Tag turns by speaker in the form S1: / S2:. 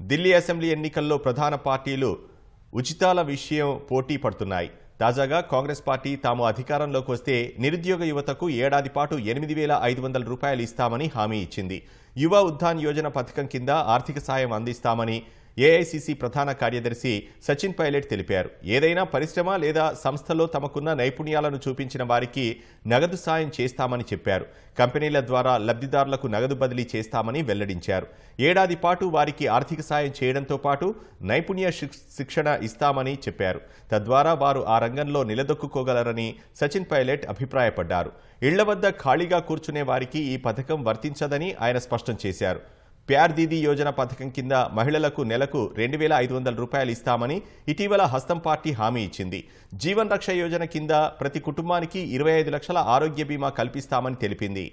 S1: Delhi assembly ఎన్నికల్లో ప్రధాన పార్టీలు ఉచితాల విషయం పోటీ పడుతున్నాయి. తాజాగా కాంగ్రెస్ పార్టీ తాము అధికారంలోకి వస్తే నిరుద్యోగ యువతకు ఏడాది పాటు 8,500 రూపాయలు ఇస్తామని హామీ ఇచ్చింది. యువ ఉద్యాన్ యోజన పథకం కింద ఆర్థిక సాయం అందిస్తామని ఏఐసీసీ ప్రధాన కార్యదర్శి సచిన్ పైలట్ తెలిపారు. ఏదైనా పరిశ్రమ లేదా సంస్థలో తమకున్న నైపుణ్యాలను చూపించిన వారికి నగదు సాయం చేస్తామని చెప్పారు. కంపెనీల ద్వారా లబ్ధిదారులకు నగదు బదిలీ చేస్తామని వెల్లడించారు. ఏడాది పాటు వారికి ఆర్థిక సాయం చేయడంతో పాటు నైపుణ్య శిక్షణ ఇస్తామని చెప్పారు. తద్వారా వారు ఆ రంగంలో నిలదొక్కుకోగలరని సచిన్ పైలట్ అభిప్రాయపడ్డారు. ఇళ్ల వద్ద ఖాళీగా కూర్చునే వారికి ఈ పథకం వర్తించదని ఆయన స్పష్టం చేశారు. ప్యార్ దీదీ యోజన పథకం కింద మహిళలకు నెలకు 2,500 రూపాయలు ఇస్తామని ఇటీవల హస్తం పార్టీ హామీ ఇచ్చింది. జీవన్ రక్ష యోజన కింద ప్రతి కుటుంబానికి 25 లక్షల ఆరోగ్య బీమా కల్పిస్తామని తెలిపింది.